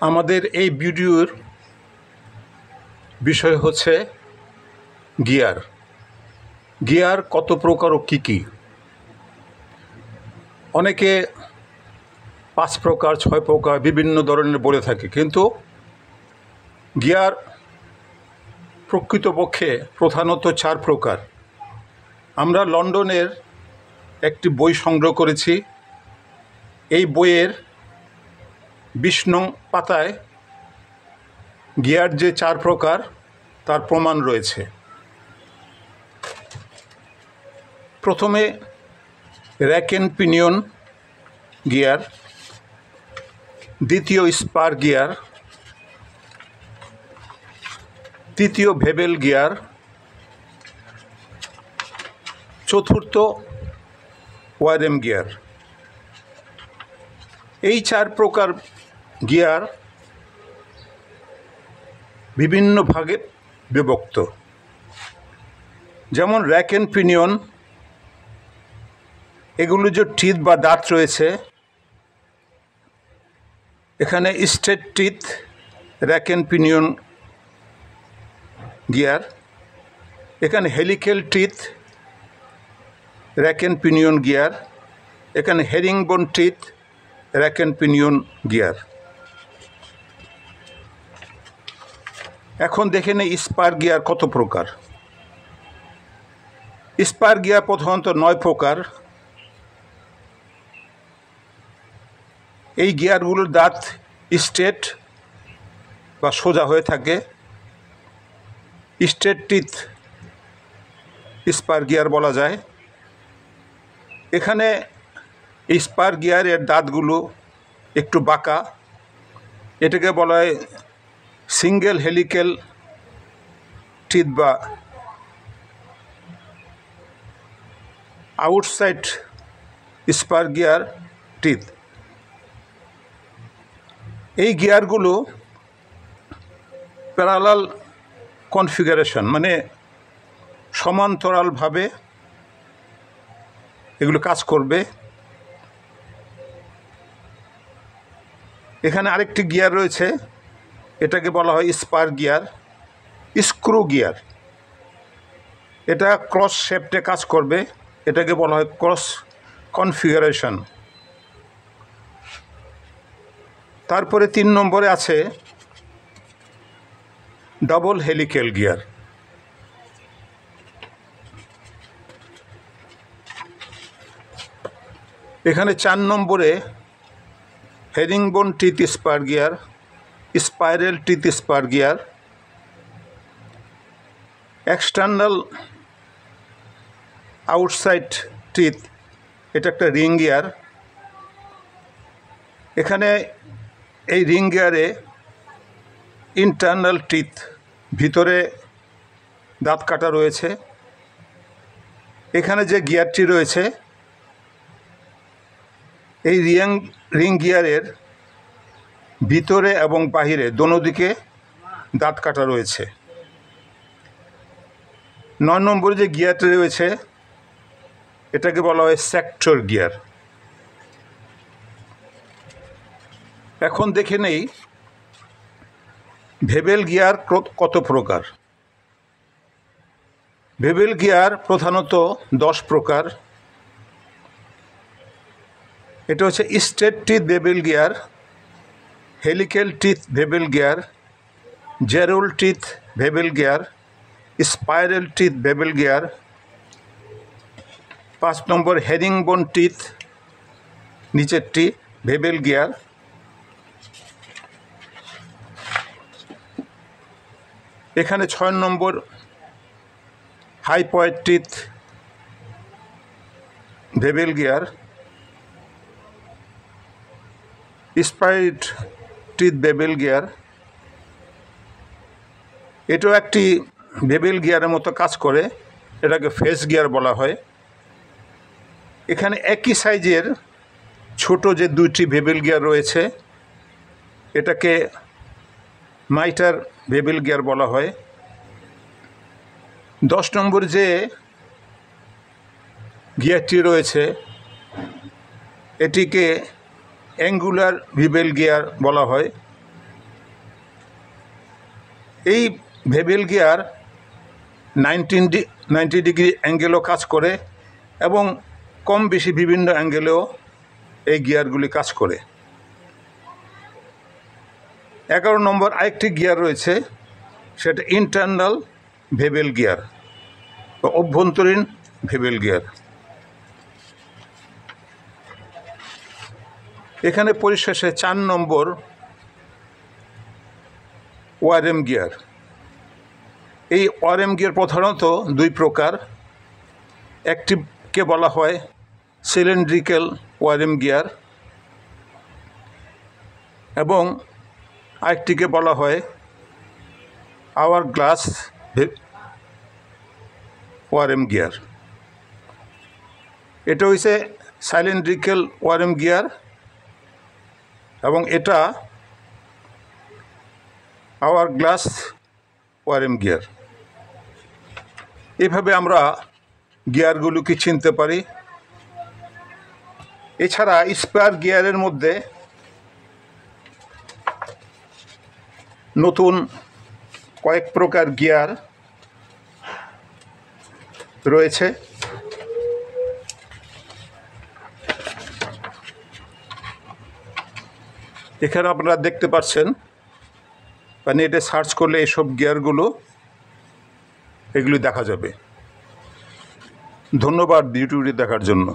আমাদের এই ভিডিওর বিষয় হচ্ছে গিয়ার। গিয়ার কত প্রকার ও কী কী? অনেকে 5 প্রকার 6 প্রকার বিভিন্ন ধরনের বলে থাকে, কিন্তু গিয়ার প্রকৃতপক্ষে প্রধানত 4 প্রকার। আমরা লন্ডনের একটি বই সংগ্রহ করেছি। এই বইয়ের 20 নং পাতায় গিয়ার যে 4 প্রকার তার প্রমাণ রয়েছে। প্রথমে র্যাক এন্ড পিনিয়ন গিয়ার, দ্বিতীয় স্পার গিয়ার, তৃতীয় ভেবেল গিয়ার, চতুর্থ ওয়ারেম গিয়ার। এই 4 প্রকার গিয়ার বিভিন্ন ভাগে বিভক্ত। যেমন র্যাক এন্ড পিনিয়ন, এগুলো যে টিথ বা দাঁত রয়েছে, এখানে straight teeth rack and pinion gear, এখানে helical teeth rack and pinion gear, এখানে herringbone teeth rack and pinion gear. এখন দেখে নেই স্পার গিয়ার কত প্রকার। স্পার গিয়ার প্রধানত 9 প্রকার। এই গিয়ারগুলোর দাঁত স্ট্রেট বা সোজা হয়ে থাকে। স্ট্রেট টিথ স্পার গিয়ার বলা যায়। এখানে স্পার গিয়ারের দাঁতগুলো একটু বাঁকা, এটাকে বলা হয় সিঙ্গেল হেলিক্যাল টিথ বা আউটসাইড স্পার গিয়ার টিথ। এই গিয়ারগুলো প্যারালাল কনফিগারেশন, মানে সমান্তরালভাবে এগুলো কাজ করবে। এখানে আরেকটি গিয়ার রয়েছে, এটাকে বলা হয় স্পার গিয়ার, স্ক্রু গিয়ার। এটা ক্রস শেপটে কাজ করবে, এটাকে বলা হয় ক্রস কনফিগারেশন। তারপরে 3 নম্বরে আছে ডাবল হেলিক্যাল গিয়ার। এখানে 4 নম্বরে herringbone teeth spur gear, spiral teeth spur gear, external outside teeth, এটা একটা রিং গিয়ার। এখানে এই রিং গিয়ারে ইন্টারনাল টিথ, ভিতরে দাঁত কাটা রয়েছে। এখানে যে গিয়ারটি রয়েছে, এই রিং গিয়ারের ভিতরে এবং বাহিরে দোনো দিকে দাঁত কাটা রয়েছে। 9 নম্বরে যে গিয়ারটি রয়েছে, এটাকে বলা হয় সেক্টর গিয়ার। এখন দেখে নেই ভেবেল গিয়ার কত প্রকার। ভেবেল গিয়ার প্রধানত 10 প্রকার। এটা হচ্ছে straight teeth bevel gear, helical teeth bevel gear, zerol teeth bevel gear, spiral teeth bevel gear. 5 number herringbone teeth নিচেরটি ভেবেল গিয়ার। এখানে 6 number high point teeth bevel gear, স্পাইড টিথ ভেবেল গিয়ার। এটাও একটি ভেবেল গিয়ারের মতো কাজ করে, এটাকে ফেস গিয়ার বলা হয়। এখানে একই সাইজের ছোট যে 2টি ভেবেল গিয়ার রয়েছে, এটাকে মাইটার ভেবেল গিয়ার বলা হয়। 10 নম্বর যে গিয়ারটি রয়েছে, এটিকে অ্যাঙ্গুলার ভেবেল গিয়ার বলা হয়। এই বেভেল গিয়ার 90 ডিগ্রি অ্যাঙ্গেলও কাজ করে এবং কম বেশি বিভিন্ন অ্যাঙ্গেলেও এই গিয়ারগুলি কাজ করে। 11 নম্বর আরেকটি গিয়ার রয়েছে, সেটা ইন্টারনাল বেভেল গিয়ার বা অভ্যন্তরীণ বেভেল গিয়ার। এখানে পরিশেষে 4 নম্বর ওয়ারএম গিয়ার। এই ওয়ারএম গিয়ার প্রধানত দুই প্রকার। একটিকে বলা হয় সিলিন্ড্রিক্যাল ওয়ারএম গিয়ার এবং আরেকটিকে বলা হয় আওয়ার গ্লাস ওয়ারএম গিয়ার। এটা হচ্ছে সিলিন্ড্রিক্যাল ওয়ারএম গিয়ার এবং এটা আওয়ার গ্লাস ওয়ারএম গিয়ার। এভাবে আমরা গিয়ারগুলোকে চিনতে পারি। এছাড়া স্পেয়ার গিয়ারের মধ্যে নতুন কয়েক প্রকার গিয়ার রয়েছে। এখানে আপনারা দেখতে পাচ্ছেন, মানে এটা সার্চ করলে এইসব গিয়ারগুলো এগুলি দেখা যাবে। ধন্যবাদ ভিডিওটি দেখার জন্য।